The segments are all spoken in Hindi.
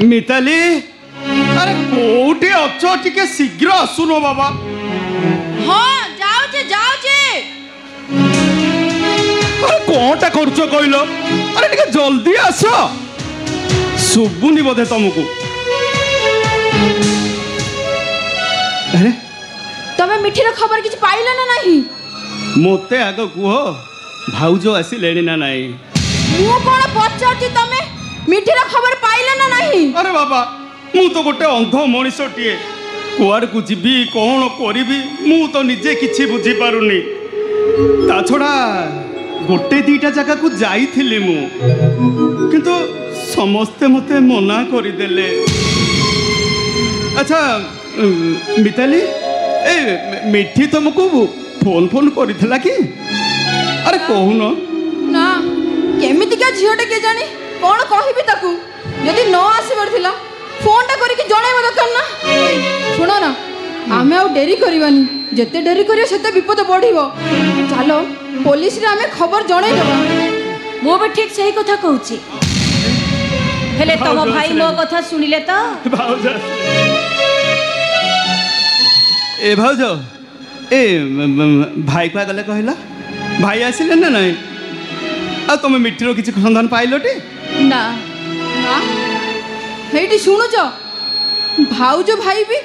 मिताली अरे कोठी अच्छो टिके शीघ्र आसुनो बाबा। हाँ जाऊचे जाऊचे। अरे कोटा करछो कहलो अरे टिके जल्दी आसो सुबुनी बोधे तुमको। अरे तमे मिठीर खबर किछ पाइला ना नहीं? मोते आग कुह भाउजो आसी लेनी ना नहीं। मु कोन पचारती तमे मिठीर खबर पाइला ना नहीं? अरे बाबा मु तो गोटे अंध मनीषटीए कुआड़ को जीवी कौन करी मु तो निजे किछि बुझी पारुनी। ता छड़ा गोटे दीटा जगह को जाई थिली मु किंतु समस्ते मते मना करी देले। अच्छा मिताली ए मिठी तुमको फोन फोन करी थिला कि? अरे कहून ना केमिति का झियोटे के जानी कौन कहबी ताकू यदि न आसीबार थिला फोन टा करिक जणाइबा दरकार ना। सुनो ना आमे आ डेरी करबानी जते डेरी करियो सेते विपद बढ़िबो। चलो पुलिस रे आमे खबर जणाइ देबा। मो भी ठीक सही कथा कहूची हेले तम भाई मो कथा सुनिले तो भाउज ए भाउज ए भाई का गले कहला भाई आसिले ना नहीं आ तुम मिठीर किछि संधान पाइलोटी ना ना हेटी शुणुच भाउज भाई भी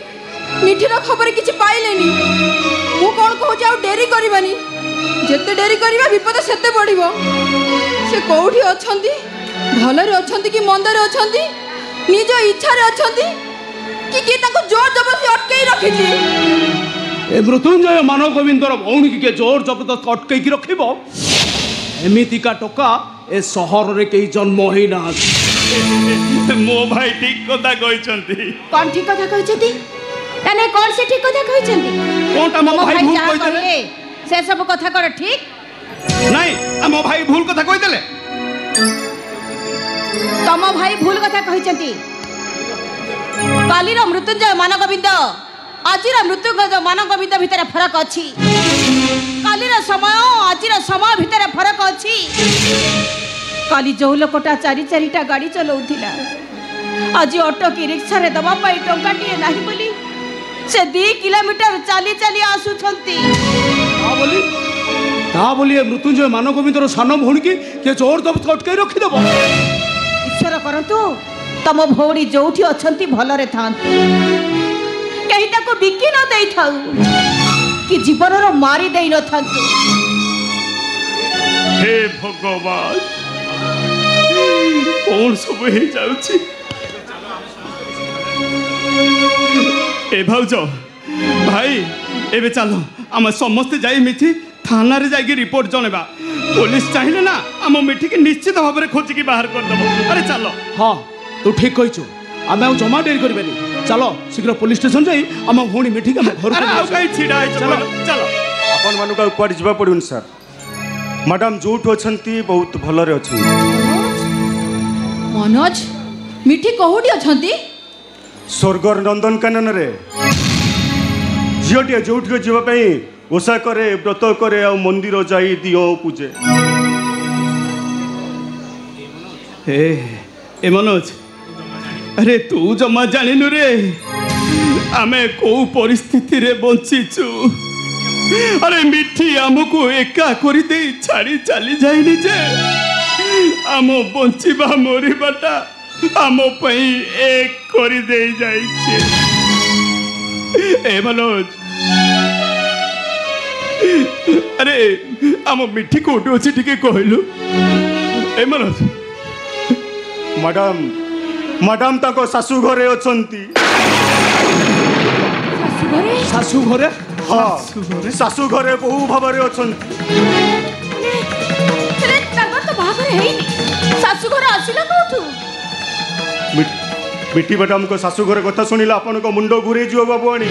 मिठीर खबर किछि पाइलेनी। मु कोन कहूची आ डेरी करबानी जते डेरी करबा विपद सेते बढ़िबो। से कोठी अछंती भलरे अछंती कि मंदरे अछंती निज इच्छा रे अछंती कि ताको जोर जबरदस्ती अटकेई रखिछि। ए मृत्युंजय मानव गोविंदर भौणी के जोर जबरदस्त अटकेई कि रखिबो एमिति का टोका ए शहर रे कई जन्म ही ना। मो भाई ठीक कथा कहछंती। कौन ठीक कथा कहछंती? तने कौन से ठीक कथा कहछंती? कोनटा मो भाई भूल कहदेले से सब कथा कर ठीक नहीं मो भाई भूल कथा कहदेले। तम भाई भूल कथा कहछंती। कालीर मृत्युंजय मान गोविंद आजिर मृत्युंजय मान गोविंद भितर फरक अछि। कालीर समय आजिर समय भितर फरक अछि। काली जो लोकटा चारि चारिटा गाड़ी चलाउथिला आज ऑटो की रिक्शा रे दबा पाई टंका टिए नाही बोली से 2 किलोमीटर चाली चाली आसुछंती। ता बोली मृत्युंजय मान गोविंदर सान भौणी के जोर जबरदस्त अटकाई रखी देबो। ईश्वर करंतु तम भौणी जोठी अछंती भलरे थांतु कहीं ताको बिकी न देई थाउ कि जीवन रो मारी देई न थांतु। हे भगवान कौन सब हो जाउछि। ए भाउज भाई एबे चलो आम समस्ते जाई मिठी थाना रे जाई रिपोर्ट जणेबा। पुलिस चाहिए ना आम मिठी के निश्चित भाव में खोजिकी बाहर कर दबो। अरे चलो। हाँ तू ठीक कहिछु आम आ जमा डेरी करबेनी। चलो शीघ्र पुलिस स्टेशन जाई आम भौणी मिठी के घर को आ कहीं छिडा है। चलो चलो अपन मानु का ऊपर जिबा पड़ुन सर। मैडम जोठ अछंती बहुत भलरे अछि। मनोज मिठी कोहुडी अछंती? स्वर्गर नंदनकानन रे झियोटिया जोठ जीवा पई ओसा करे व्रत करे आ मंदिर जाई दियो पूजे। ए मनोज अरे तू जमा जानिनु रे आमे को परिस्थिति रे बंचीचु अरे मिठी आमको एका करी दे छाड़ी चली जाइनी जे आम बंचिबा मरिबाटा आम पई एक करी दे जाइछे। ए मनोज अरे आम मिठी कोठी अछि टिके कहलु। ए मनोज मैडम मैडम ताको सासू घरे अछंती। सासू घरे हाँ सासू घरे बहु भावरे अछंती। अरे ताको तो बाहाघर हेइनी सासू घर आसिला कोठू। मिठी मैडम को सासू घर कथा शुणिला आपण को मुंडो घुरे जीव बाबुआणी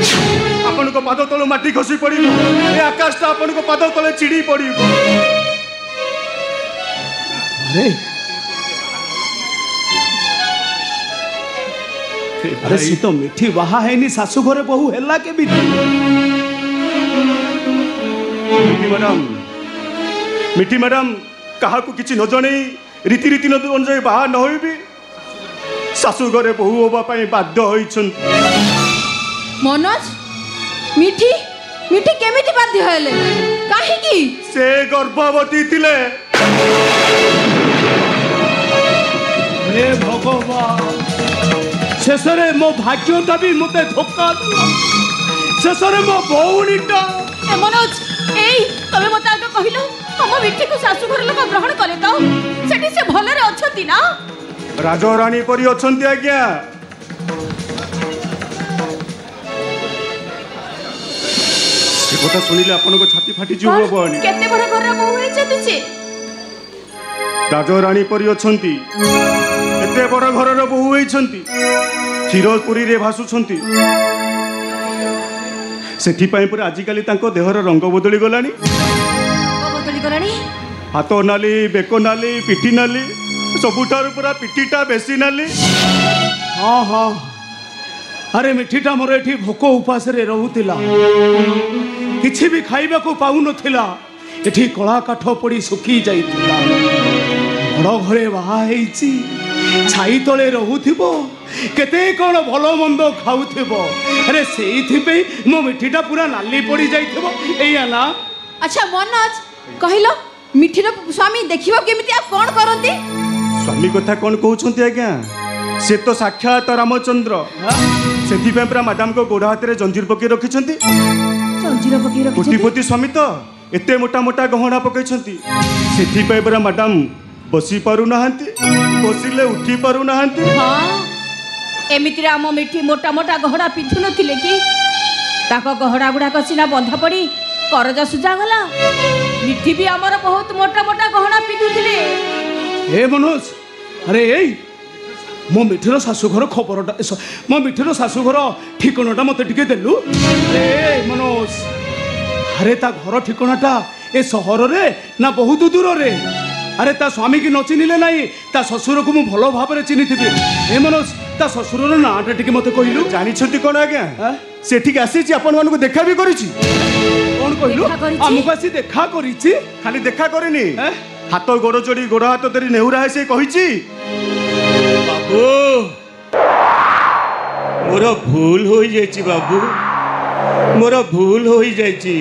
आपण को पाद तल माटी खसी पड़ी ए आकाशटा आपण को पाद तले चिड़ी पड़ी। अरे सी तो मिठी बाहा है सासू घरे बहु हेला के भी मिठी मैडम कहा को किछि न जणे रीति रीति अनुसार बाहा न होई भी सासू घरे बहु होबा पई बाध्य होइछन। मनोज मिठी मिठी केमिति बाध्य हेले काहे की से गर्भवती थिले। हे भगवान शेषरे मो भाग्यटा भी मते धोखा देला। शेषरे मो भौणीटा ए मनोज एई तबे मते आगे कहिलो हम मिठी को सासू घर लोक ग्रहण करे तो सेठी से भलरे अछती ना राजा रानी परी अछंती आज्ञा। से कथा सुनिले आपण को छाती फाटी जीव बाबुआणी। केते बड़ घर बहु हे छथि से राजा रानी परी अछंती एते बड़ घरर बहु होइछंती क्षीरपुरी रे भासुछंती। सेठी पई पर आजिकाली तांको देहर रंग बदली गलानी। बदली गलानी हाथ नाली बेको नाली पिठी नाली सबुठार पूरा पिठीटा बेसी नाली। हाँ हाँ अरे मिठीटा मोर एठी भोक उपास रे रहूतिला किछि भी खाइबा को पाउ नथिला। एठी कला काठ पड़ी सुखी जाइतिला। बड़ घरे बाहा हेइची छाई तले रहूथिबो केते कोन भलो मंद खाउथिबो। अरे सेइथि पे मो मिठीटा पूरा नाली पड़ी जाइथिबो एया ना। अच्छा मनोज कहिलो मिठीर स्वामी देखिबो केमिति आ कोन करंती। स्वामी कथा कौन कहते आज्ञा से तो साक्षात रामचंद्र से मैडम को गोड़ हाथ में जंजीर पकई रखिंट। कोटिपति स्वामी तो एते मोटा मोटा गहना पकई से मैडम बसी पारु बसिले उठी पारु ना। हाँ एमिति आम मिठी मोटा मोटा गहना पिंधु नथिले कि ताको गहना गुड़ाक सीना बंधा पड़ी करजा सुजा गला। मिठी भी आमर बहुत मोटा मोटा गहना पिंधुथिले। हे मनोज अरे एई मो मिठीर शाशुघर खबरटा मो मिठीर शाशुघर ठिकानाटा मते टिके देलु। अरे मनोज अरे ता घर ठिकानाटा ए सहर रे ना बहुत दूर रे। अरे ता स्वामी की न चिन्हिले नहीं ता ससुर को मु भलो भाबरे चिन्हिथिबि। हे मनोज ता ससुरर नाटा टिके मते कहिलु। जानिछथि कोन आज्ञा सेठिक आसीछि आपण मानको देखा भी करिछि। कोन कहिलु हमको आसी देखा करिछि। खाली देखा करिनि हाथ गोड़ जोड़ी गोड़ हाथ धरी नेहुरा है से कहिछि। बाबू मोर भूल हो जाइछि बाबू मोर भूल हो जाइछि।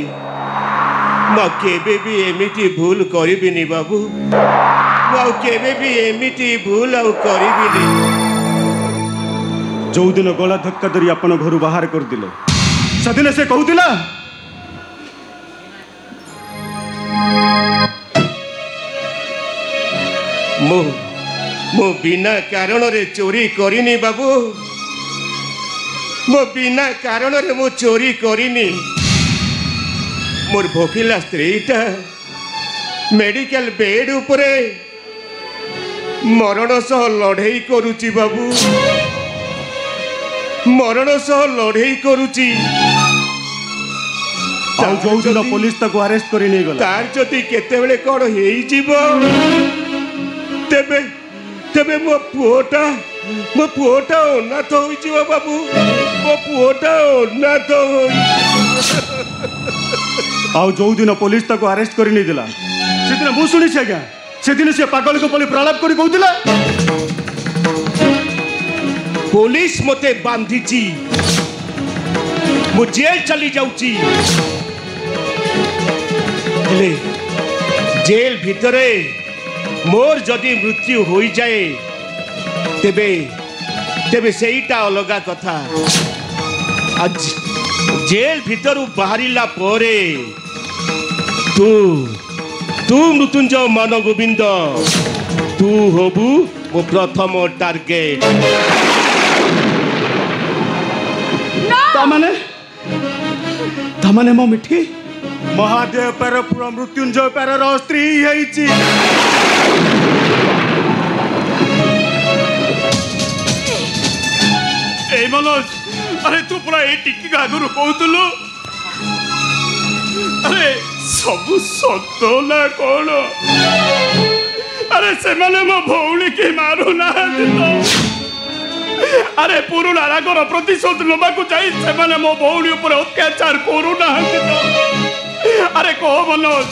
मैं केबे भी एमिति भूल करिबिनी बाबू मैं केबे भी एमिति भूल आउ करिबिनी। जो दिन गला धक्का धरी आपण घर बाहर कर दिले सदिन से कहूतिला मो बिना कारण रे चोरी करिनी बाबू मो बिना कारण रे मो चोरी करिनी। मोर भोकिला स्त्रीटा मेडिकल बेड उपरे मरण सह लड़ाई करुची बाबू मरण सह लड़ाई करुची। जो दिन पुलिस ताको अरेस्ट करी नहीं गला तार जति केतेबेले कोन हेई जीवो तेबे तेबे मो पुओटा अनाथ होई जीवो बाबू मो पुओटा अनाथ होई। आउ जो दिन पुलिस ताको अरेस्ट करी नहीं दिला से दिन मु सुनी आज्ञा से दिन से पागल को पली प्रलाप करी कहूतिला पुलिस मते बांधीची मु जेल चली जाउची हेले जेल भितरे मोर जदि मृत्यु हो जाए तेबे तेबे सेईटा अलगा कथा। आज जेल भितर बाहरिला परे तू तू मृत्युंजय मान गोविंद तू हबु मो प्रथम टार्गेट। तामाने मो मिठी महादेव पर पूरा मृत्युंजय पर स्त्री है। ए मनोज अरे तू पूरा ए टिकी आगुरु कहतलु अरे सब सत ना कौन? अरे से माने मो भौणी के मारू ना तो अरे पुरुना रागर प्रतिशोध नबाकू जाई से माने मो भौणी ऊपर अत्याचार करू ना तो अरे कह मनोज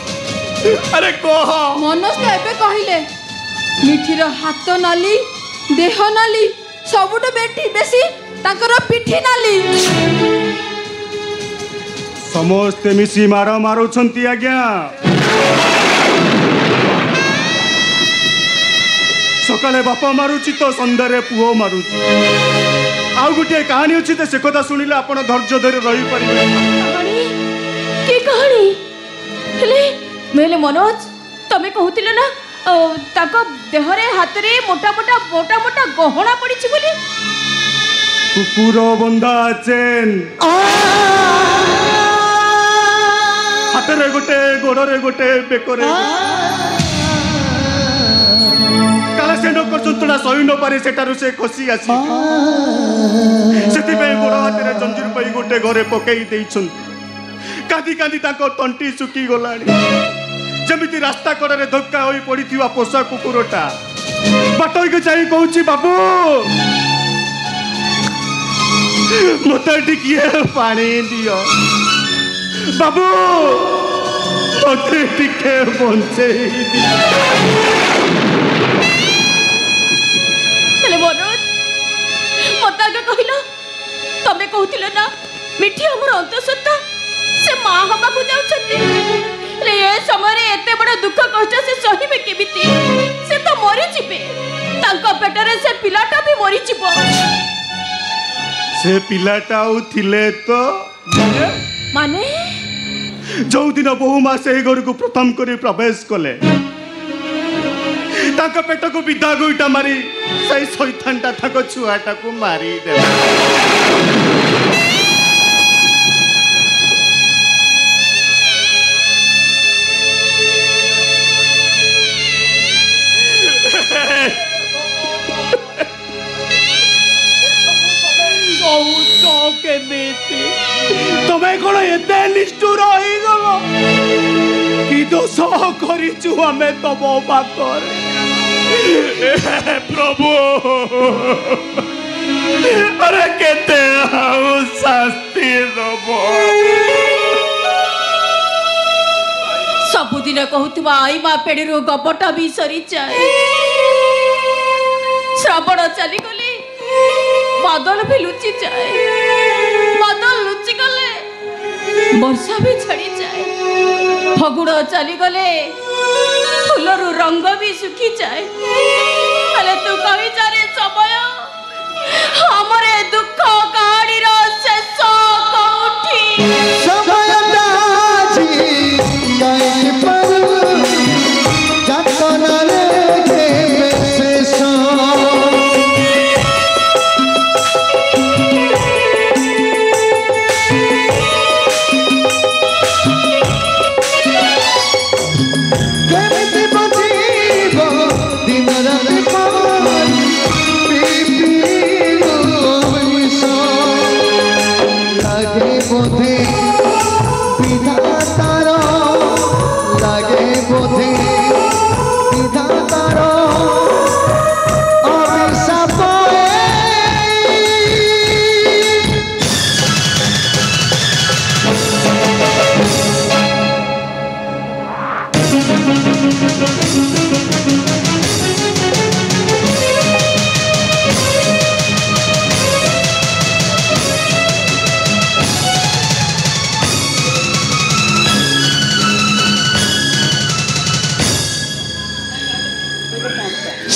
अरे कह। मनोज तो एबे कहिले मिठीर हाथ नाली देह नाली सबुठ बेसी ताकर पिठी नाली। समस्ते मिसी मार मारुछंती आज्ञा। सकाले बापा मारुची तो संध्यारे पुओ मारुची। आउ गोटे कहानी अच्छी तो से कथा शुणिले आपण धैर्य धरी रही पारिबे। कहानी की कहानी हेले मेले मनोज तमे कहूतिले ना ताको देहरे हातरे मोटा मोटा मोटा मोटा गहना पड़िछि बोली। कुकुर बंधा चेन हाथरे गोटे गोड़े गोटे बेकरे काला से नकर जंतुड़ा सही न पारे सेटारु से खसी आसी सेति पे गोड़ हाथरे जंजीर पई गोटे घरे पकई देइछन। कादी कादी ताको तंटी सुकी गलाणी जमिति रास्ता कड़े धक्का होई पड़िथिवा पोषा कुकुरटा बाटई के जाई कहूची बाबू मते टिकिए पानी दियो बाबू मते टिके बंचे हेले मनोज मत आगे कहलो तमे कहूतिले ना मिठी हमर अंतसत्ता से मां हबा को जाउछंती ले ए समय रे एते बड़ दुख कष्ट से सहिबे केमिति से तो मरि जिबे तांको पेटरे से पिलाटा भी मरि जिवो। से पिलाटा थिले तो माने जो दिन बहु मास ए घर को प्रथम करी प्रवेश कले ताको पेट को विधा गोइटा मारी सही शैतानटा ताको छुआटा को मारी दे। तुम्हें कौन एते निष्ठुर होई गलो कि दोष करिछु हमें तम पाखरे प्रभु अरे केते शास्ति दबो। सबुदिन कहूथिबा आई मां पेड़ीरो गपटा भी सरी जाए श्रावण चली गली बादल भी लुचि जाए बादल लुचि गले वर्षा भी छड़ी जाए फगुड़ चली गले फूलर रंग भी सुखी जाए हेले तू कही जारे समय हमरे दुख कहानी रो शेष कोठी समय दाजी गए पर जतन रे शेष दिन रात पानी पी पी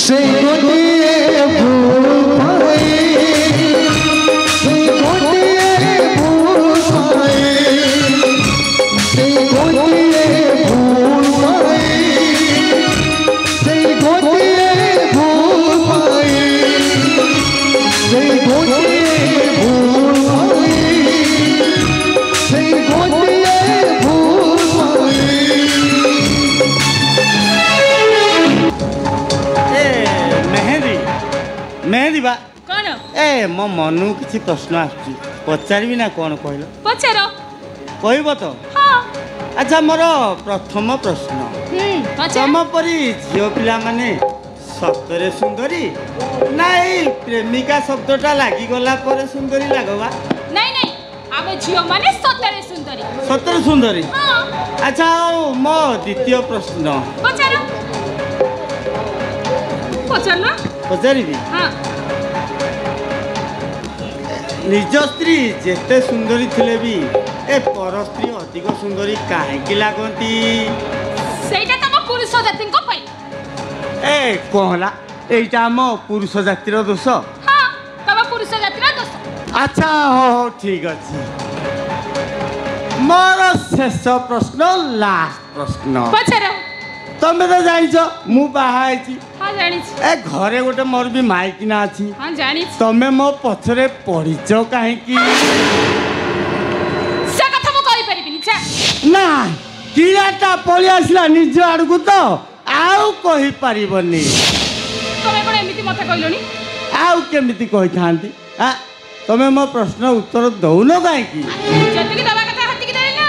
से गोटिए भूल पाए से गोटिए भूल पाए से गोटिए भूल पाए से गोटिए भूल पाए से गोटिए भूल पाए से गोटिए भूल पाए। मेहंदी बा कौन ए मो मनू किसी प्रश्न आसुची पचारि ना कौन कहल पचार कहब तो हाँ अच्छा मोर प्रथम प्रश्न पचार तम परी झील पिला माने सतरे सुंदरी ना ये प्रेमिका शब्दटा लागिगला पर सुंदरी लागवा नहीं नहीं आमे झियो माने सतरे सुंदरी सतरे सुंदरी हाँ अच्छा आओ मो द्वितीय प्रश्न पचार पचार ना पचारि हाँ निज स्त्री जेते सुंदरी थिले भी ए पर स्त्री अधिक सुंदरी काहेकि लागंती सेटा तम पुरुष जाति को पई ए कहला एटा हम पुरुष जातिर दोष हाँ तम पुरुष जाति रा दोष अच्छा हो ठीक अछि मोर शेष प्रश्न लास्ट प्रश्न पचार तमे तो जानिछ मु बाहा आइछि हाँ जानी ए घरे गोटे मोर भी माइकिना अछि हाँ जानी तमे मो पछरे पढिछ काहेकि से कथा मु कहि परिबिनी छा ना किराटा पळि आसला निज आडकु तो आउ कहि परिबनी तमे कोन एमिति मथा कहिलोनी आउ केमिति कहि थांती आ तमे मो प्रश्न उत्तर दउनो काहेकि जति दबा कथा हति कि देलो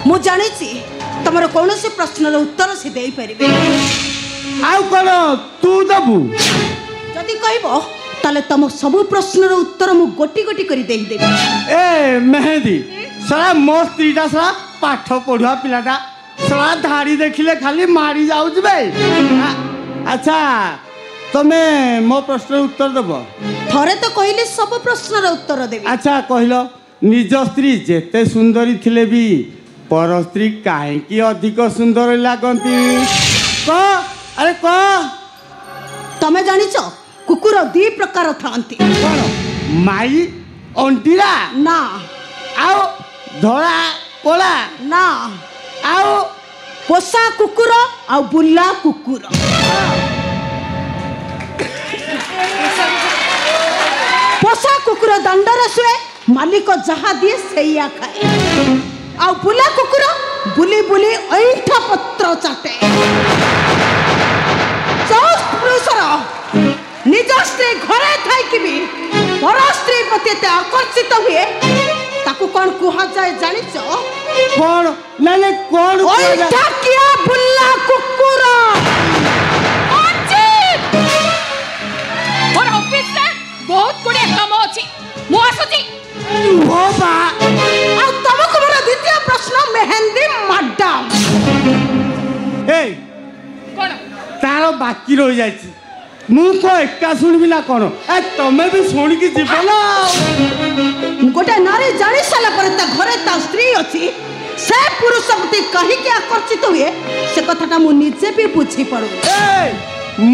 ମୁଁ ଜାଣିଛି ତମର କୌଣସି ପ୍ରଶ୍ନର ଉତ୍ତର ସେ ଦେଇପାରିବେ आउ कोन तू दबु ଯଦି କହିବ ତାହେଲେ ତମ ସବୁ ପ୍ରଶ୍ନର ଉତ୍ତର ମୁଁ ଗୋଟି ଗୋଟି କରି ଦେଇଦେବି ए मेहंदी साला मो स्त्रीटा साला पाठ पढ़ुआ पिलाटा साला धाड़ी देखिले खाली मारी जाउछ बे अच्छा तमे मो प्रश्न उत्तर दबो ଥରେ ତ କହିଲେ ସବୁ ପ୍ରଶ୍ନର ଉତ୍ତର ଦେବି अच्छा कहलो निज स्त्री जेते सुंदरी थिले भी पर स्त्री काहेकि अधिक सुंदर लागंती क अरे क ତମେ ଜାଣିଛ କୁକୁର ଦି ପ୍ରକାର ଥାନ୍ତି कोन माई अंटीरा ନା आओ धोला कोला ନା आओ ପୋଷା କୁକୁର ଆଉ ବୁଲା କୁକୁର ପୋଷା କୁକୁର ଦାଣ୍ଡରେ ଶୁଏ ମାଲିକ ଯାହା ଦିଏ ସେଇଆ ଖାଏ ଆଉ ବୁଲା କୁକୁର ବୁଲି ବୁଲି ଅଇଁଠା ପତ୍ର ଚାଟେ ଯେଉଁ ପୁରୁଷର ନିଜ ସ୍ତ୍ରୀ ଘରେ ଥାଇକି ବି ପର ସ୍ତ୍ରୀ ପ୍ରତି ଏତେ ଆକର୍ଷିତ ହୁଏ ତାକୁ କ'ଣ କୁହାଯାଏ ଜାଣିଛ कौन नहीं कौन ଅଇଁଠା କିଆ ବୁଲା କୁକୁର मोर ऑफिस रे बहुत गुडे काम अछि मु आसुची हो बा ଆଉ ତମକୁ ମୋର ଦ୍ୱିତୀୟ ପ୍ରଶ୍ନ ମେହେନ୍ଦି ମ୍ୟାଡାମ ए कोन तारो बाकी रह जायछि मु को एका सुनबी ना कोन ए तमे भी सुन की जीव ना ଗୋଟେ ନାରୀ ଜାଣି ସାରିଲା ପରେ ତା ଘରେ ତା ସ୍ତ୍ରୀ ଅଛି ସେ ପୁରୁଷ ପ୍ରତି କାହିଁକି ଆକର୍ଷିତ ହୁଏ ସେ କଥାଟା ମୁଁ ନିଜେ ବି ବୁଝିପାରୁନି ए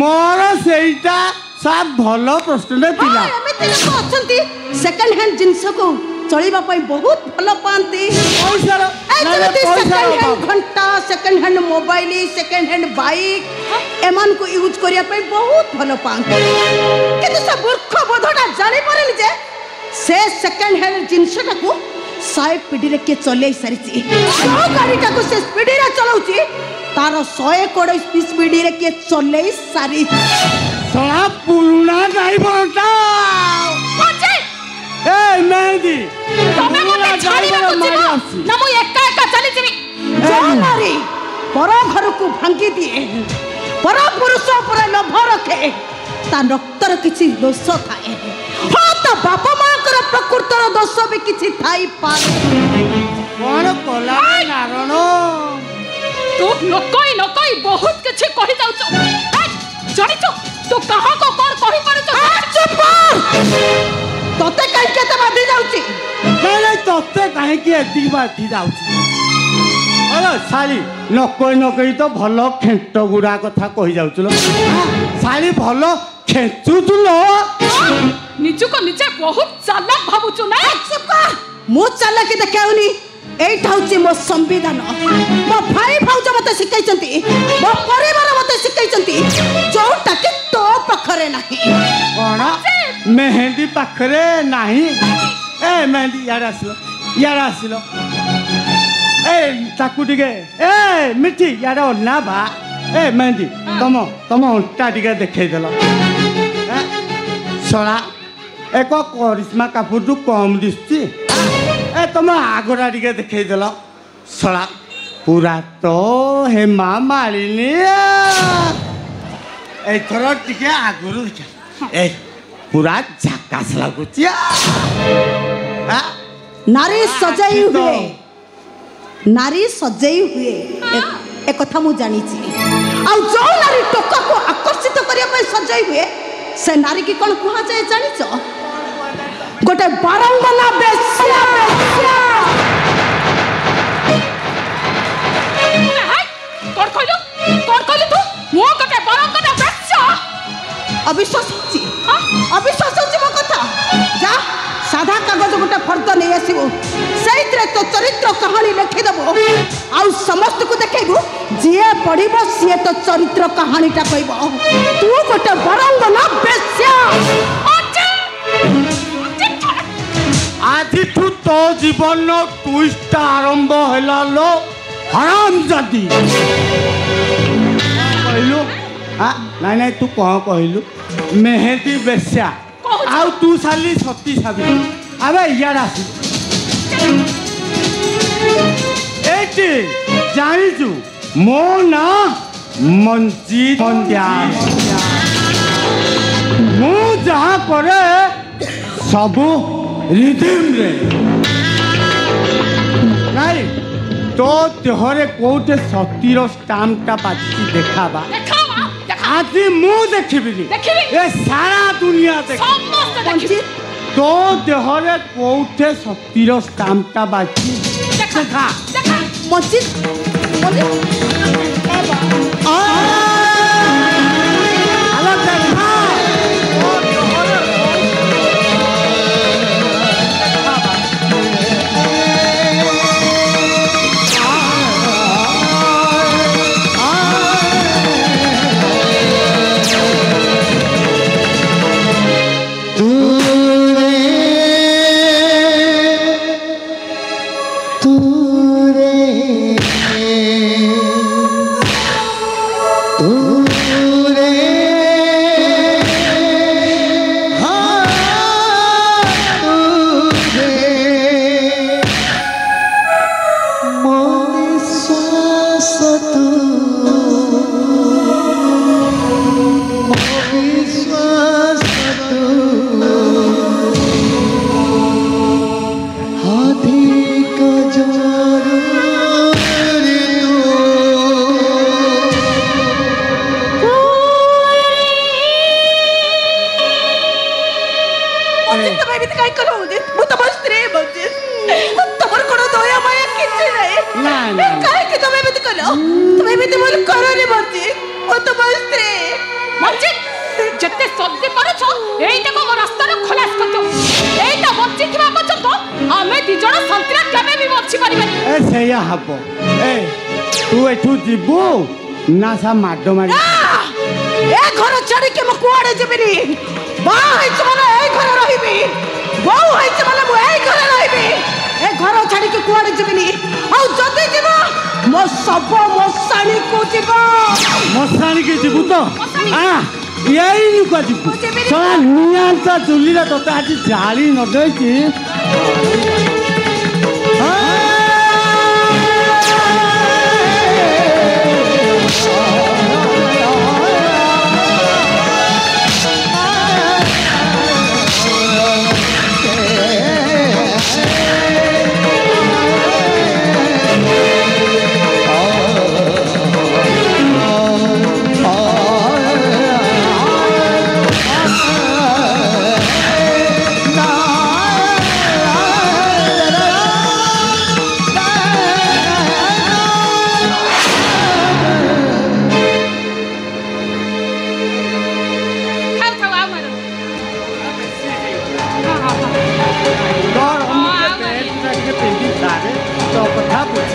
मोर सेइटा सब भलो प्रश्न थिला ଏମିତି ଲୋକ ଅଛନ୍ତି ସେକେଣ୍ଡ ହ୍ୟାଣ୍ଡ ଜିନିଷକୁ ଚଳିବା ପାଇଁ ବହୁତ ଭଲ ପାଆନ୍ତି पैसा रो ସେକେଣ୍ଡ ହ୍ୟାଣ୍ଡ ଘଣ୍ଟା second hand mobile second hand bike ଏମାନଙ୍କୁ ୟୁଜ୍ କରିବା ପାଇଁ ବହୁତ ଭଲ ପାଆନ୍ତି କିନ୍ତୁ ସେ ମୂର୍ଖ ବୋଧଟା ଜାଣିପାରେନି ଯେ ସେ ସେକେଣ୍ଡ ହ୍ୟାଣ୍ଡ ଜିନିଷଟାକୁ 100 ପିଢ଼ିରେ କିଏ ଚଲେଇ ସାରିଛି ଯେଉଁ ଗାଡ଼ିଟାକୁ ସେ ସ୍ପିଡିରେ ଚଲାଉଛି ତାର 120 ସ୍ପିଡିରେ କିଏ ଚଲେଇ ସାରିଛି सला पुरुना ड्राइवरटा कोचे ए मेहंदी तमे मते छाड़ी ना कुछ ना मु एका एका चली जीवी ଯେଉଁ ନାରୀ ପର ଘରକୁ ଭାଙ୍ଗି ଦିଏ ପର ପୁରୁଷ ଉପରେ ଲୋଭ ରଖେ ତା ରକ୍ତର କିଛି ଦୋଷ ଥାଏ ହଁ ତା ବାପା ମାଙ୍କର ପ୍ରକୃତର ଦୋଷ ବି କିଛି ଥାଇପାରେ कौन कोला नारण तू नकई बहुत किछि कहि जाउछ जानि तू तू कहां को कोन कहि पड़छ चुप तोते काहे केते बाधी जाउची नहीं नहीं तोते काहे की एती बाती जाउची ଶାଳି ନ କହି ତ ଭଲ ଖେଣ୍ଟ ଗୁଡ଼ା କଥା କହି ଯାଉଥିଲ ଶାଳି ଭଲ ଖେଞ୍ଚୁଥିଲ ନିଜକୁ ନିଜେ ବହୁତ ଚାଲାକ ଭାବୁଛୁ ନା ମୁଁ ଚାଲାକି ଦେଖାଉନି এইটা হচ্ছে মো সংবিধান মো ভাই ভাউজ মতে শিখাইছন্তি মো পরিবার মতে শিখাইছন্তি যোটা কি তো পাখরে নাই কোন মেহেন্দি পাখরে নাই এ মেহেন্দি ইয়াড় আসিল এ তাকু টিকে এ মিঠি ইয়াড় না বা এ মেহেন্দি তম অন্টা টিকে দেখাই দেল সরা এক করিশ্মা কাপুরটু কম দিচ্ছি এ তোমার আগরা টিকে দেখাই দেল সরা পুরা তো হেমা মারিনি এইথর টিকে আগরু দেখে এই পুরা ঝাকাস লাগুছি নারী সজাই হুয়ে নারী সজাই হুয়ে এ কথা মু জানিছি আর যে নারী টোকাকু আকর্ষিত করিয়া পাই সজাই হুয়ে সে নারী কি কোন কুহা যায় জানিছ গোটে বারঙ্গনা বেশ্যা কোন কইলু তু মো গোটে বারঙ্গনা বেশ্যা অবিশ্বাস হচ্ছে মো কথা যা সাদা কাগজ গোটে ফর্দ নিয়ে আসবু সেইଥିରେ তো চরিত্র কাহিনী লেখিদেব আউ ସମସ୍ତକୁ ଦେଖେଇବୁ ଯିଏ ପଢିବ ସିଏ তো চরিত্র কাহিনীটা কইব তু গোটে বরঙ্গনা বেশ্যা আজিঠু তো জীবন টুইস্ট আরম্ভ হলা লো হারাম জাতি কহিলু নাই নাই তু কহ কহিলু মেহেদি বেশ্যা আউ তু সালি সতী সাবি আবে ইয়ার আসি এইটি জানিছু মো না মঞ্জিত মন্দিয়া মু যাহা করে সবু রিদিম রে নাই তো দেহরে কোটে সতীর স্টাম্পটা বাজি দেখাবা আজি মু দেখিবিনি এ সারা দুনিয়া দেখি তো দেহরে কোটে সতীর স্টাম্পটা বাজি দেখা মসজিদ নাসা মাড মারি এ ঘর ছাড়ি কে মু কুয়াড়ে যাবিনি বা হইছে মানে এই ঘরে রহিবি বউ হইছে মানে মু এই ঘরে রহিবি এ ঘর ছাড়ি কে কুয়াড়ে যাবিনি আউ যদি যাব মো সব মশানি কো যাব মশানি কে যাব তো এই নুকা যাব সারা নিয়ান্তা চুলিরা তো আজি জালি ন দেইছি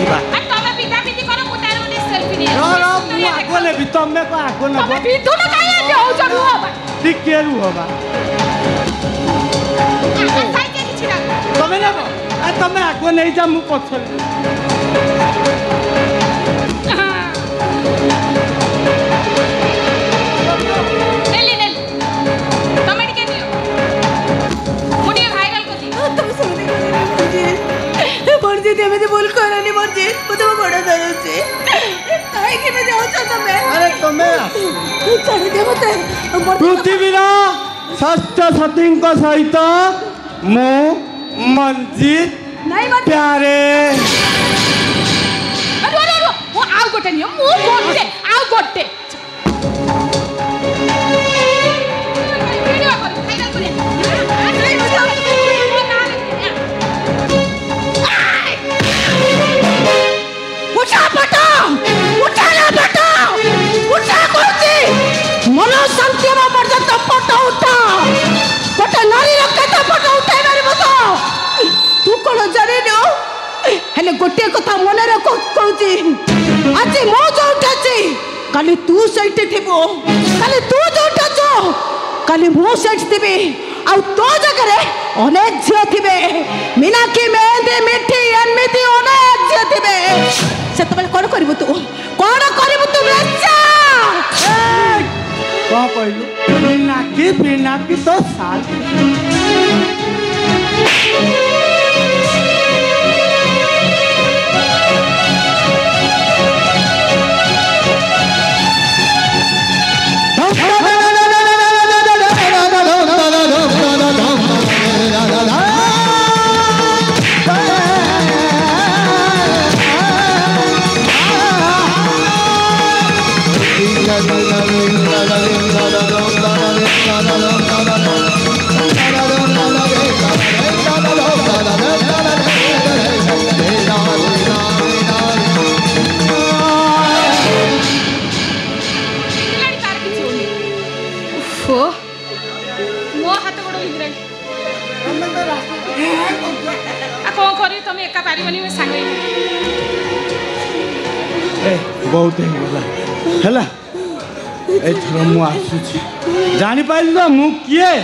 ଯିବା ତମେ ପିଧା ପିଧି କର ମୁଁ ତାର ଗୋଟେ ସେଲ୍ଫି ନେଇ ମୁଁ ଆଗ ନେବି ତମେ କଣ ଆଗ ନେବ ତମେ ବିଧୁନ କାଇଁ ଏମିତି ହଉଛ ରୁହ ବା ଟିକେ ରୁହ ବା ସାଇକେ କିଛି ନା ତମେ ନେବ ତମେ ଆଗ ନେଇଯା ମୁଁ ପଛରେ ନେଲି ନେଲି ତମେ ଟିକେ ନିଅ ମୁଁ ଟିକେ ଭାଇରାଲ କରିଦି ତମେ ସେମିତି ମର୍ଜିତ ଏମିତି ଭୁଲ କରନି ମର୍ଜିତ ମୁଁ ତମ ବଡ଼ ଧରୁଛି କାହିଁକି ଏମିତି ହଉଛ ତମେ ଆରେ ତମେ ଛାଡ଼ିଦିଅ ମତେ ପୃଥିବୀର ଷଷ୍ଠ ସତୀଙ୍କ ସହିତ ମୁଁ ମଞ୍ଜିତ ନାଇଁ ମର୍ଜିତ ପ୍ୟାରେ ମୁଁ ଆଉ ଗୋଟେ ନିଅ ମୁଁ ଗୋଟେ ଆଉ ଗୋଟେ ଭିଡ଼ିଓ କରି ଭାଇରାଲ କରି ଉଠା ପଟ ଉଠା ନା ପଟ ଉଠା କରୁଛି ମନ ଶାନ୍ତି ହେବା ପର୍ଯ୍ୟନ୍ତ ପଟ ଉଠା ଗୋଟେ ନାରୀର କେତେ ପଟ ଉଠାଇ ପାରିବ ତ ତୁ କ'ଣ ଜାଣିନୁ ହେଲେ ଗୋଟିଏ କଥା ମନରେ କହୁଛି ଆଜି ମୁଁ ଯୋଉଠି ଅଛି କାଲି ତୁ ସେଇଠି ଥିବୁ କାଲି ତୁ ଯୋଉଠି ଅଛୁ କାଲି ମୁଁ ସେଇଠି ଥିବି ଆଉ ତୋ ଜାଗାରେ ଅନେକ ଝିଅ ଥିବେ ମୀନାକ୍ଷୀ ମେହେନ୍ଦି ମିଠି ଏମିତି ଅନେକ ଝିଅ ଥିବେ ସେତେବେଳେ କ'ଣ କରିବୁ ତୁ କ'ଣ କରିବୁ ତୁ କ'ଣ କହିଲୁ ପିନାକି ତ ସାଲ ମୋ ହାତ ଗୋଡ଼ ହେଇଗଲାଣି ଆଉ କ'ଣ କରିବି ତମେ ଏକା ପାରିବନି ମୋ ସାଙ୍ଗ ବହୁତ ହେଇଗଲା ହେଲା ଏଥର ମୁଁ ଆସୁଛି ଜାଣିପାରିଲି ତ ମୁଁ କିଏ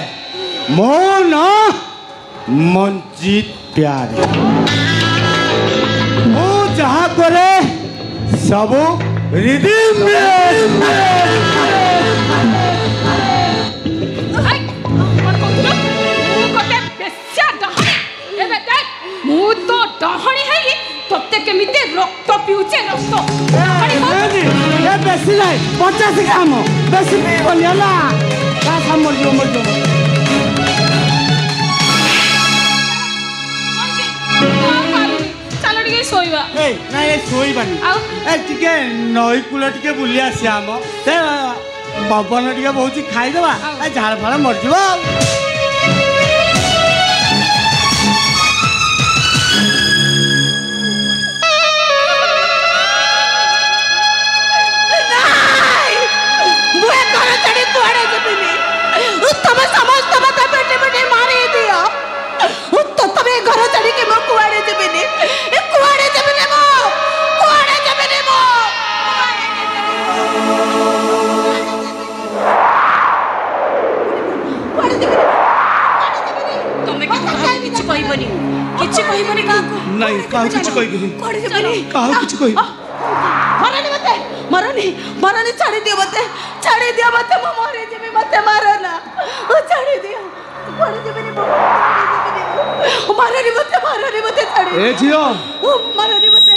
ମୋ ନାଁ ମଞ୍ଜିତ ପ୍ୟାରେ ମୁଁ ଯାହା କରେ ସବୁ ମୁଁ ତ ଡହଣି ହେଇ ତତେ କେମିତି ରକ୍ତ ପିଉଛେ ରକ୍ତ ବେଶୀ ନାହିଁ 50 ଗ୍ରାମ ବେଶୀ ପିଇବନି ହେଲା ମରିଯିବ ଚାଲ ଟିକେ ଶୋଇବା ନାଇଁ ଶୋଇବାନି ଆଉ ଟିକେ ନଈ କୂଳ ଟିକେ ବୁଲି ଆସିବା ଆମ ସେ ପବନ ଟିକେ ବହୁଛି ଖାଇଦେବା ଝାଳ ଫାଳ ମରିଯିବ ତମେ ସମସ୍ତ ମତେ ପେଟି ପେଟି ମାରି ଦିଅ ତମେ ଘର ଛାଡ଼ିକି ମୁଁ କୁଆଡ଼େ ଯିବିନି କୁଆଡ଼େ ଯିବିନି ମୁଁ କୁଆଡ଼େ ଯିବିନି ମୁଁ ତମେ କିଛି କହିବନି କାହାକୁ ନାଇଁ କାହାକୁ କିଛି କହିବିନି କୁଆଡ଼େ ଯିବିନି କାହାକୁ କିଛି କହିବି ମରନି ଛାଡ଼ିଦିଅ ମତେ ମୁଁ ମରିଯିବି ମତେ ମାରନା ଛାଡ଼ିଦିଅ କୁଆଡ଼େ ଯିବିନି ମାରନି ମତେ ଛାଡ଼ି ଏ ଝିଅ ମାରନି ମତେ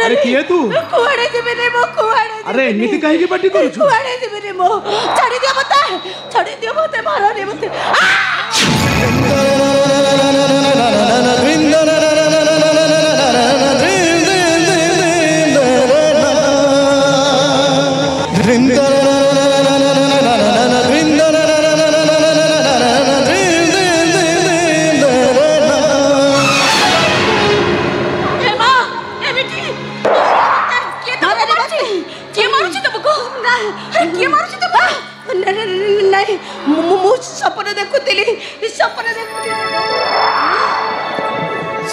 ଆରେ କିଏ ତୁ କୁଆଡ଼େ ଯିବିନି ମୁଁ କୁଆଡ଼େ ଆରେ ଏମିତି କାହିଁକି ପାଟି କରୁଛୁ କୁଆଡ଼େ ଯିବିନି ମୁଁ ଛାଡ଼ିଦିଅ ମତେ ମାରନି ମତେ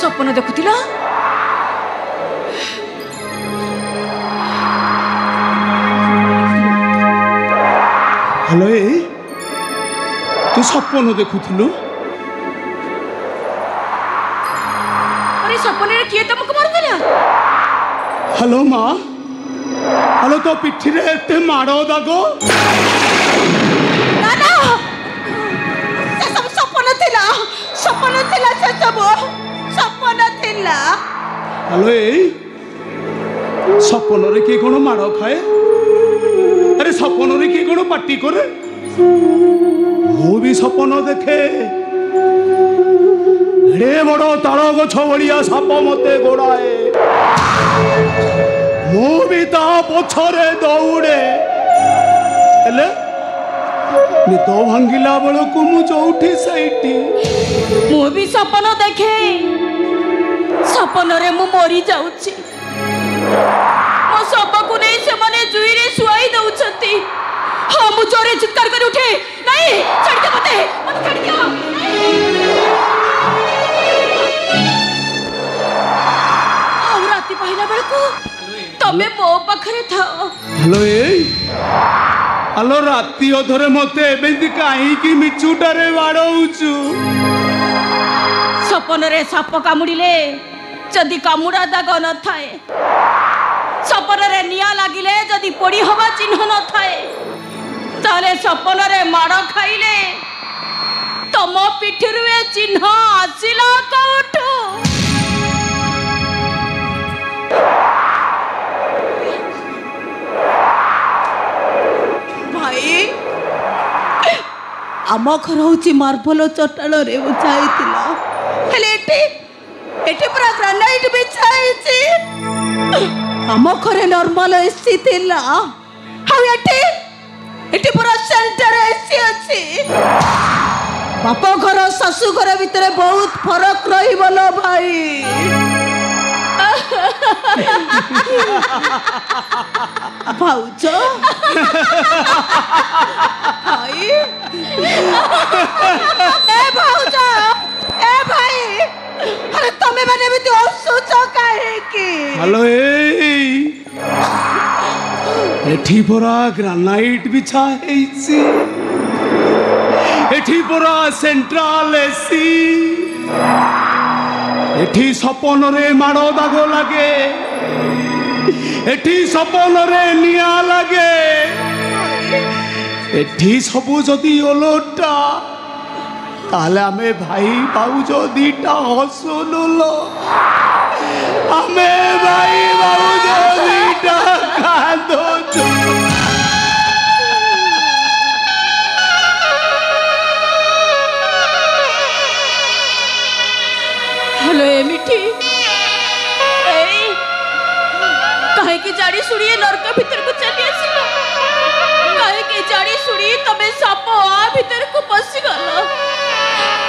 ସ୍ୱପ୍ନ ଦେଖୁଥିଲ हेलो ए तू सपन देखुलु अरे सपन किए तुमको मारुला हेलो माँ हेलो तो पिठी रे एते माड़ो दागो ना ना से सब सपन थिला से सब सपन थिला हेलो ए सपन रे किए कोन माड़ो खाए अरे सपन रे किए कोन पार्टी करे मु भी सपन देखे रे बड़ो ताड़ गछ भलिया साप मते गोड़ाए मु भी ता पछरे दौड़े हेले निद भांगिला बेलू मु जोठी सैठी मु भी सपन देखे सपन रे मु मरी जाउची मो सब को नहीं से माने जुई रे सुआई दउछंती हां मु जोरे चित्कार कर उठे नहीं छड़ दे मत छड़ दियो और राती पहिला बेलको तमे मो पाखरे था हेलो ए हेलो राती अधरे मते एबेंती काहे की मिचुटारे बाड़ौचु सपन रे साप कामुड़िले जदि कामुड़ा दाग न थाए सपन रे निया लागिले जदि पोड़ी हवा चिन्ह न थाए ताले सपन रे माड़ खाइले तम पिठिरु ए चिन्ह आसिला कोठु भाई आम घर हूँ मार्बल चट्टाण रे बुझाइला हेले एटी पूरा ग्रानाइट बिछाई आम घरे नॉर्मल एसी थिला हाउ एटी पूरा सेंटर एसी अछि बाप घर सासू घर भितर बहुत फरक रही बोलो भाई भाउज भाई ए भाउज ए भाई अरे तमे माने भी तो सोच काहे की हेलो ए एठी पूरा ग्रानाइट बिछा हेछि एठी पूरा सेंट्रल एसी एठी सपन रे माड़ो दागो लागे एठी सपन रे निया लागे एठी सबु जदि ओलोटा ताले आमे भाई भाउज दीटा हसुलो आमे भाई भाउज दीटा कांदो हेलो ए मिठी कहे के जाड़ी सुड़िए नरक भीतर को चली आसिल कहे के जाड़ी सुड़ी तबे साप आ भीतर को पसी गल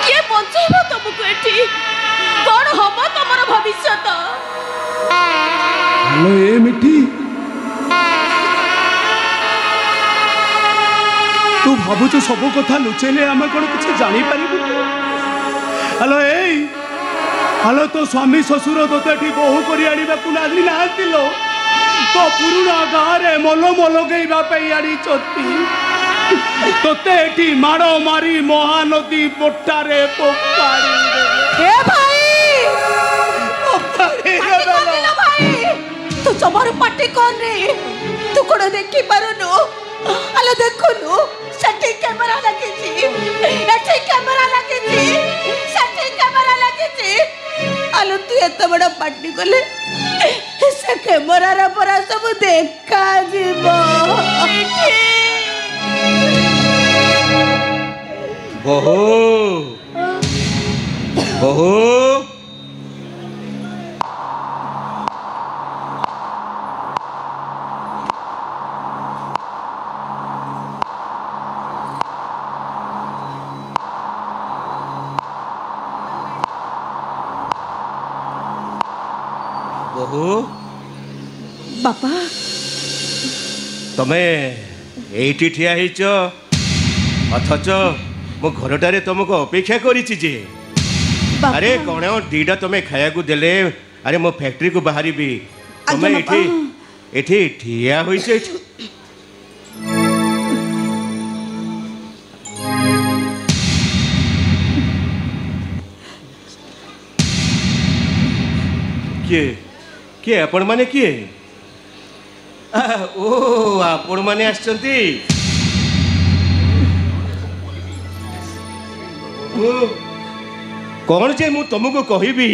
के बंचाइबो तुमको एठी कौन हम तमर भविष्य हेलो ए मिठी तू भावुଛୁ सब कथा लुचेले आमे कोन किछ जानि परिबु हेलो ए हेलो तो स्वामी ससुर तोते बोहू कर आने को नादी ना तो पुरुणा गाँव मल मल गई आड़ी तोते माड़ मारी महानदी पोटारे तू जमार पार्टी कौन रे तू कौन देखी पारुनु अले देखुनु सेठी कैमरा लगी एठी कैमरा लगी सेठी कैमरा लगी आलो तू एत बड़ पार्टी कले से कैमरा रा परा सब देखा जीवो बहू बहू बहू बापा तमे एठी ठिया हेच अथच मो घरटारे तुमको अपेक्षा करिछि जे अरे कौन दीटा तुम खाया को देले अरे मो फैक्ट्री को बाहरी भी तुम एठी ठिया होइछे किए किए आपण माने किए ओ आपण माने आछंती कौन जे मु तुमको कहबी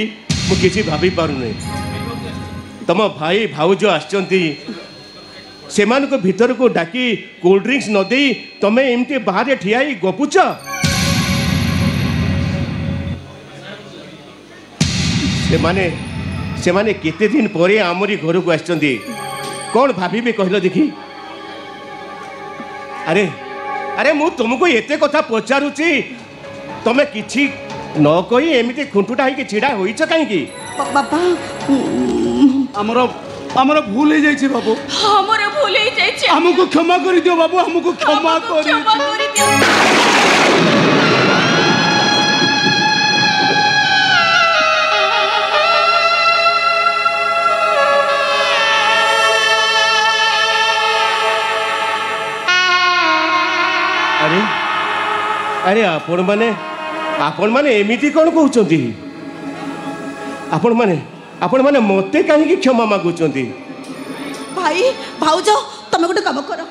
मु किसी भाभी पारुने तम भाई भाउज आछंती सेमान को भीतर को डाकी कोल्ड ड्रिंक्स न दे तमे एमती बाहर ठियाई गपुच सेमाने केते दिन परे आमरी घर को आछंती कौन भाभी भी कहलो देखी अरे अरे मु तुमको एते कथा पचारुची तमे किछि न कही एमिति खुंटुटा है कि छिड़ा होइछ काहे की बाबा हमरो भूल हो जाइए बाबू हमर भूल हो जाइए हमको क्षमा कर दियो बाबू हमको क्षमा कर दियो अरे अरे आपण माने एमिति कौन कहउचंती आपण माने मते कहीं क्षमा मागुचंती भाई भाउज तमे गोटे काम कर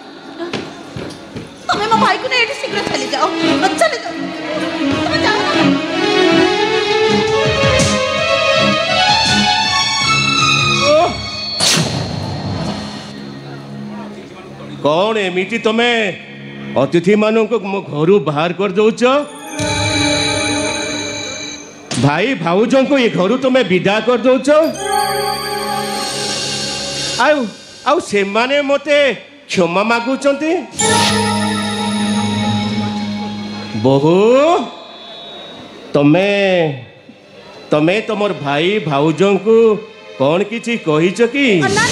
तमे मो भाई को ने एठी शीघ्र चली जाओ चले जाओ तमे जाओ कौन एमिति तमे अतिथि मानू को मो घर बाहर कर दौच भाई भाउज को ये घर तुम्हें विदा कर दौच आउ से माने मते क्षमा मागुचंती बहु तमे तमे तमर भाई भाउज को कौन किछि कहिछ कि ना ना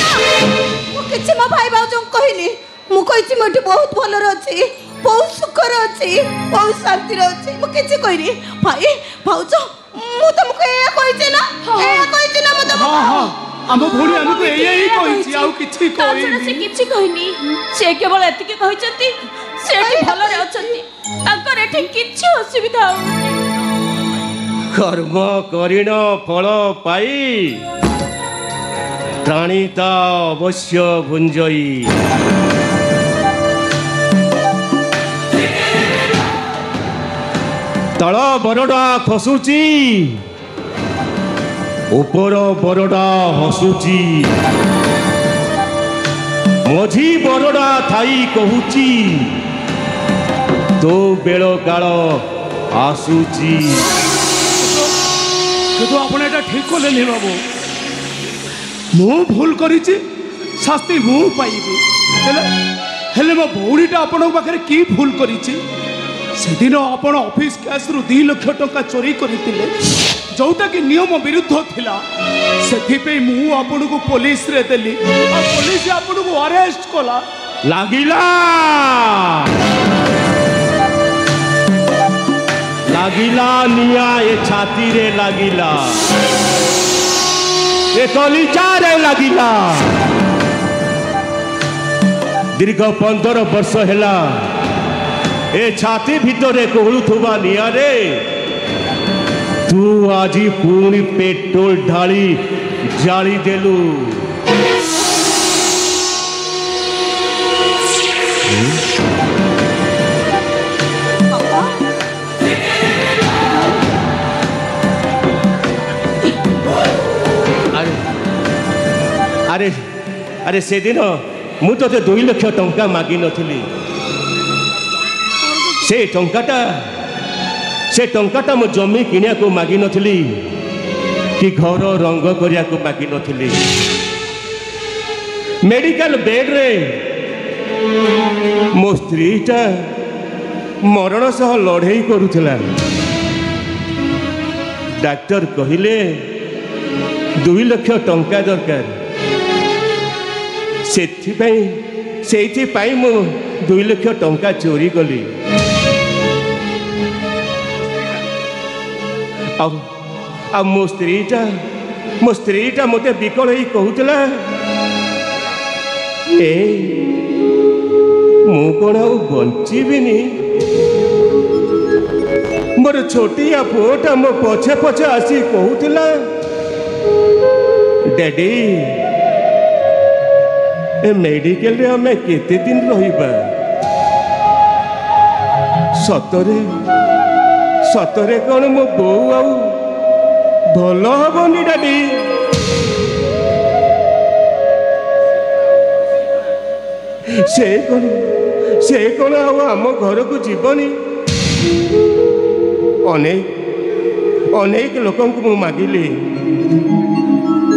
मो किछि मो भाई भाउज को कहिनी मु कहिछि मोठी बहुत भलो रहछि बहुत सुखर अछि बहुत शांति रहछि मु किछि कहिनी भाई भाउज मु तुमको ए कहिछि ना मु तुमको हां हम भूल हमको यही कहिछि आउ किछि कहिनी से किछि कहिनी से केवल एतिके कहिसंती सेठी भलो रे अछंती ताकर एठी किछि असुविधा होनी कर्म करिण फल पाई प्राणीता अवश्य भुंजई तल बरडा खसुची ऊपर बरडा हसुची मझी बरडा थाई कहूची तो बेल काल आसुची तो आपण एटा ठीक कोले नि बाबू मु भूल करिछि शास्ति मु पाइबी हेले मो भौणीटा आपण पाखरे की भूल करिछि सेदिन आपण ऑफिस कैश रु 2 लाख टका चोरी करथिले जोटा कि नियम विरुद्ध थिला सेथि पे मु आपण को पुलिस रे देली आ पुलिस आपण को अरेस्ट कोला लागिला लागिला निया ए छाती रे लागिला ए कलिजा रे लागिला दीर्घ 15 वर्ष हैला ए छाती भितर कोहलुथुबा निया रे तू आज पुणी पेट्रोल ढाली जाली देलु अरे अरे से दिन मु तो 2 लाख टंका मागी नथिली से टंकाटा मो जमी किनिया को मागी नथिली कि घर रंग करिया को मागी नथिली मेडिकल बेड रे मो स्त्रीटा मरण सह लड़ाई करुथिला डॉक्टर कहिले 2 लाख टंका दरकार सेथिपाई मु 2 लाख टंका चोरी कली आ मो स्त्रीटा मते बिकल ही कहूला ए मु कौन आ बंचीबिनी मोर छोटिया पुओटा मो पछे पछे आसी कहूला डैडी ए मेडिकल रे हमें केते दिन रहिबा सतरे सतरे कौन मो बो आउ भल हबनी डैडी से कौन आम घर को जीवनी अनेक अनेक लोक मु मागिली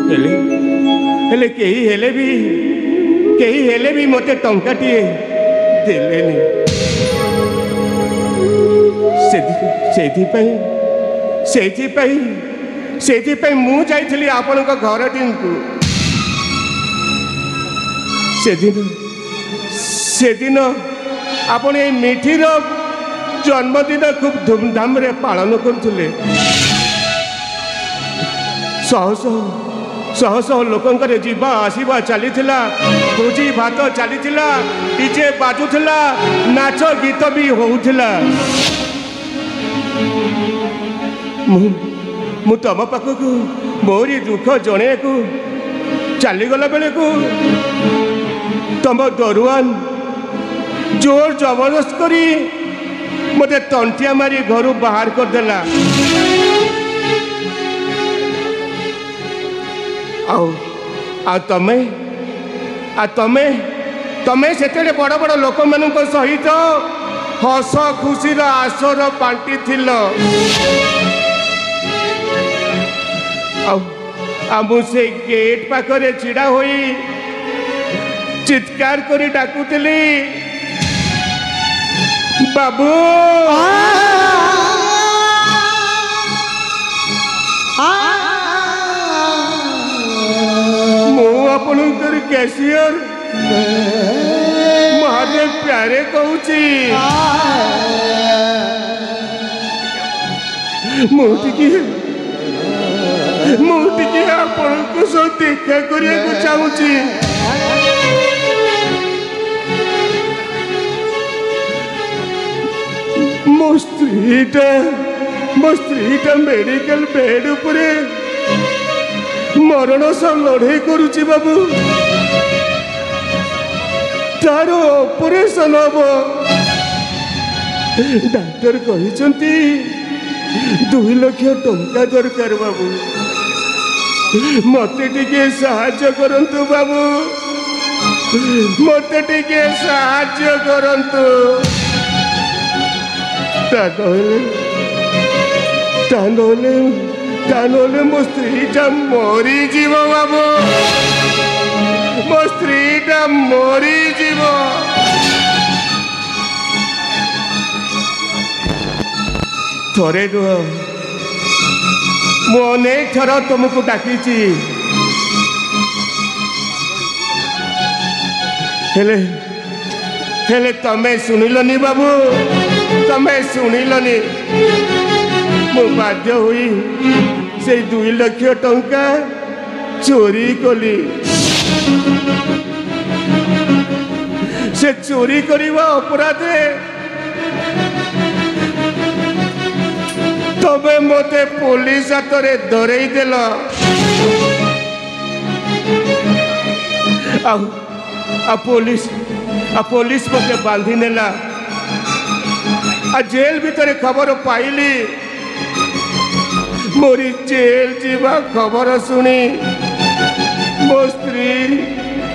हेले कहीं हेले भी मते टंकाटिए देलेनी से मु जाइली आपण घर दिन को से दिन आपण ए मिठीर जन्मदिन खूब धूमधाम रे पालन करुले शह शह लोकंकर जीवा आसवा चली भोजी भात चली डीजे बाजुला नाच गीत भी होउथिला मु तुम पाखक मोरी दुख जणे को चलीगला बेले को तुम दरुआन जोर जबरदस्त करी मते तंटिया मारी घर बाहर कर देला तमें से बड़ बड़ लोक मान सहित हस खुशी आसर बांटी से गेट पाखरे छिड़ा होई चित्कार करी डाकुतली बाबू आपणकर कैशियर महादेव प्यारे कहूची मुझे आपण सह देखा करिया चाहूची मो स्त्रीटा मेडिकल बेड उपरे मरण सह लड़े करुची बाबू तार ऑपरेशन हम डाक्टर कहते 2 लाख टंका दरकार बाबू मते टिके साहाय्य करंतु बाबू मते टिके साहाय्य करंतु तानोले मो स्त्रीटा मरी जीव बाबू मो स्त्रीटा मरी जीव थरे नुह मु अनेक थर तुमको डाकी हेले तमें शुणिलनी बाबू तमें शुणिलनी मु बाध्य हुई से 2 लाख टंका चोरी कली से चोरी करवा अपराधे तबे मते पुलिस हाथरे धरई देल पुलिस मते बांधी नेला जेल भीतर खबर पाइली मोरी जेल जीवा खबर सुनी मो स्त्री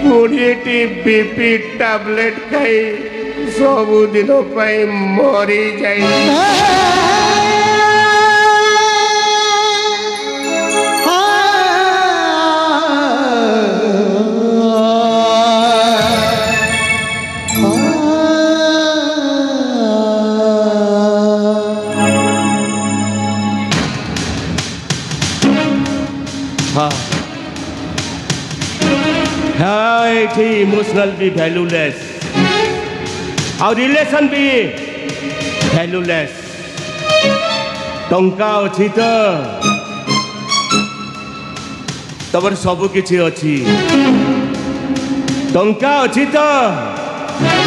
20 बीपी टैबलेट खाई सबुदिन मरी जाए इमोशनल भी वैल्यूलेस और रिलेशन भी वैल्यूलेस टंका अच्छी तो तबर सब किछि अच्छी टंका अच्छी तो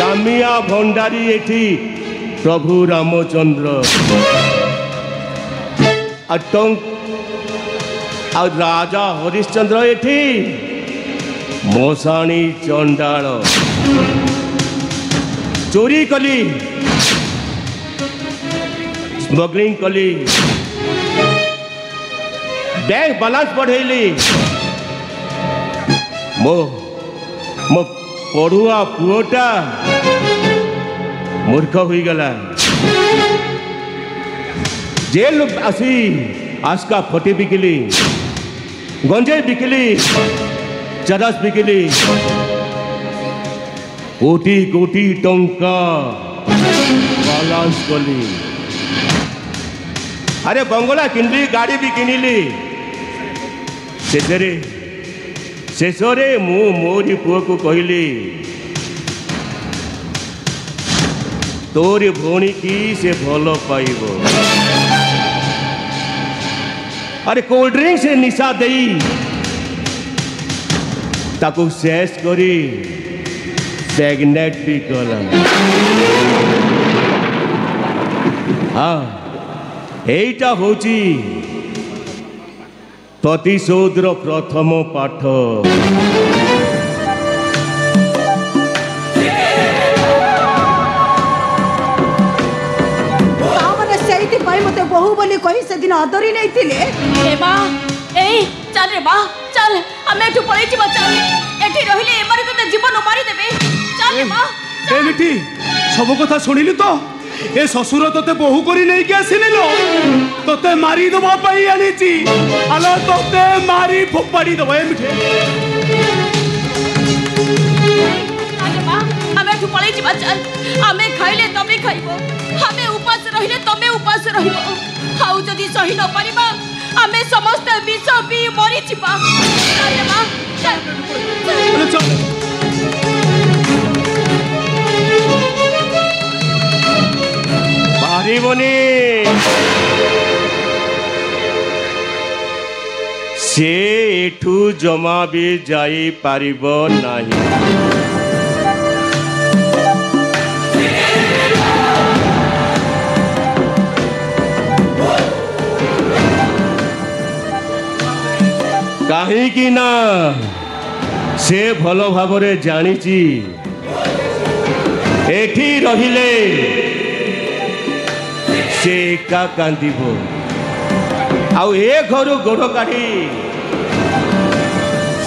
रामिया भंडारी एठी प्रभु रामचंद्र आ राजा हरिश्चंद्र एठी मशाणी चंडाल चोरी कली स्मगलिंग कली बैंक बैलेंस बढ़ेली मो मो पढ़ुआ पुओटा मूर्ख हो गला जेल आसी आस्का फटी बिकिली गंजे बिकिली चरस बिकिली कोटी कोटी टंका बालांस कली अरे बंगला किनली गाड़ी भी किनिली शेषरे मु मोरी पुओ को कहली तोरी भौणी की से भल पाइब अरे कोल्ड ड्रिंक से निशा देई ताकू शेष करी स्टैग्नेट भी कला हाँ एटा होची प्रतिशोधर प्रथम पाठ मते बहु बोली कही से दिन आदरी नहीं थिले ए मां ए चल रे मां चल हम एठू पळै छी चल एठी रहिले एमारे तो जीवन मारी देबे चल रे मां ए मिठी सब कथा सुनिली तो ए ससुर तोते बहु करी नहीं के आसिनिलो तोते मारी दबा पई आनी छी आलो तोते मारी फोपाड़ी दबो ए मिठी अरे मां हम एठू पळै छी चल हमें खाइले तमे खाइबो हमें उपास रहिले तमे उपास रहिबो हाउ जदी सही न परिबा हमें समस्त विष पी मरी छिबा अरे मां चल चल पारिबनी से एठू जमा भी जाई पारिबो नाही कहीं ना से भल भावरे जानी एठी रहिले से एका कांदिब आउ ए घर गोड़ काढ़ी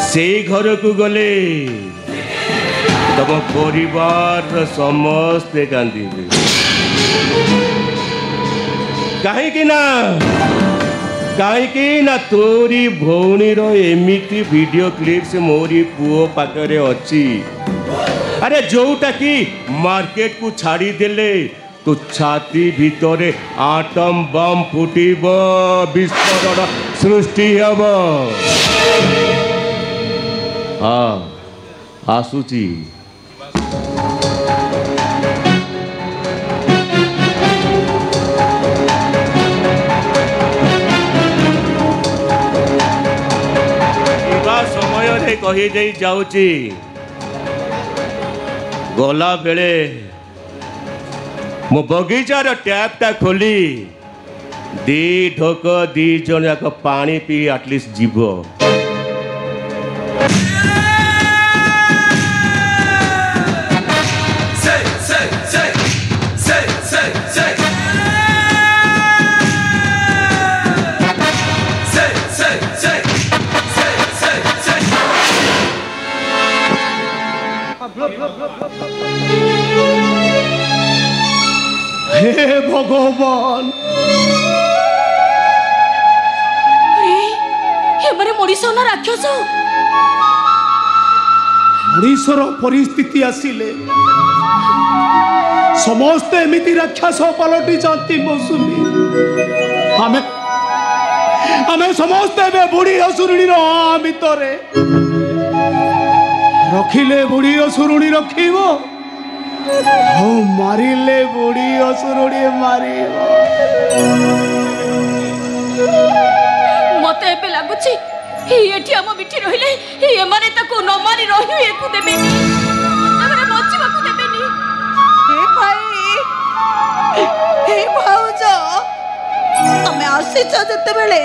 से घर को गले तम परिवार समस्ते कांदिबे कहीं ना तोरी भौणी एमिटी वीडियो क्लिप से मोरी पुओ पाखरे अच्छी अरे जोटा कि मार्केट को छाड़ी देले तो छाती भितरे आटम बम फुटिब विस्फोरण सृष्टि हब हाँ आसुची समय कही दे जाऊची गला बेले मो बगीचार टैप टा खोली दी ढोक दी जन जाक पानी पी आटलिस्ट जीव हे भगवान मारे मनीष ना राक्षस मनीषर परिस्थिति आसिले समस्त एमिति राक्षस पलटि जाती मौसुमी हमें समस्ते बुढ़ी असुरुणी भितरे रखिले बुढ़ी असुरुणी रखिब मारिले बुढ़ी असुरुणी मार मत ए लगुच ये आम मिठी रहिले ये माने ताको न मारी रही एकु देबेनी हमरे बचिबाकु देबेनी हे भाई हे भाउज तमे आसी छ जते बेले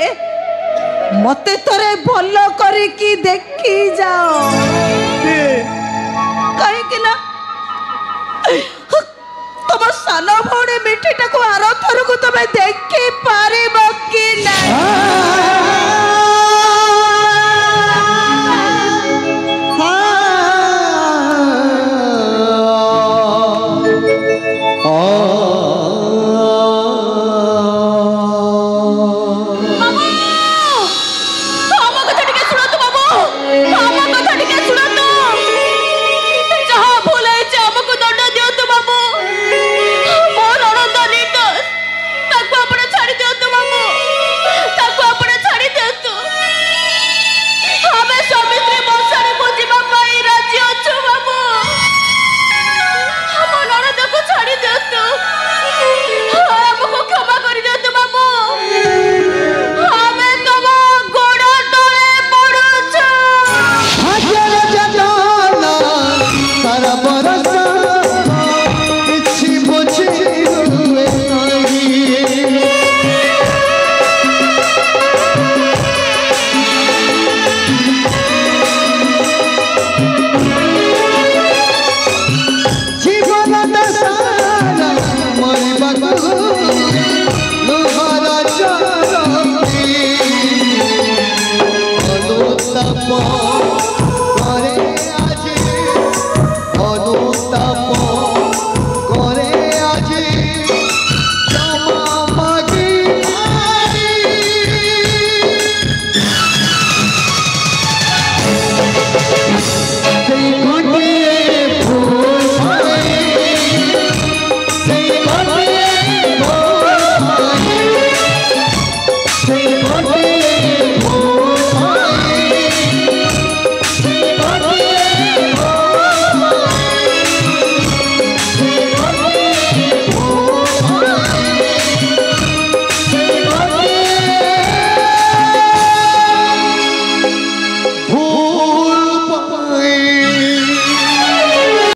मते तोरे भल करिकी देखी जाओ कहीं ना तुम सान भौणी मिठीटा को आर थर को तुम देखी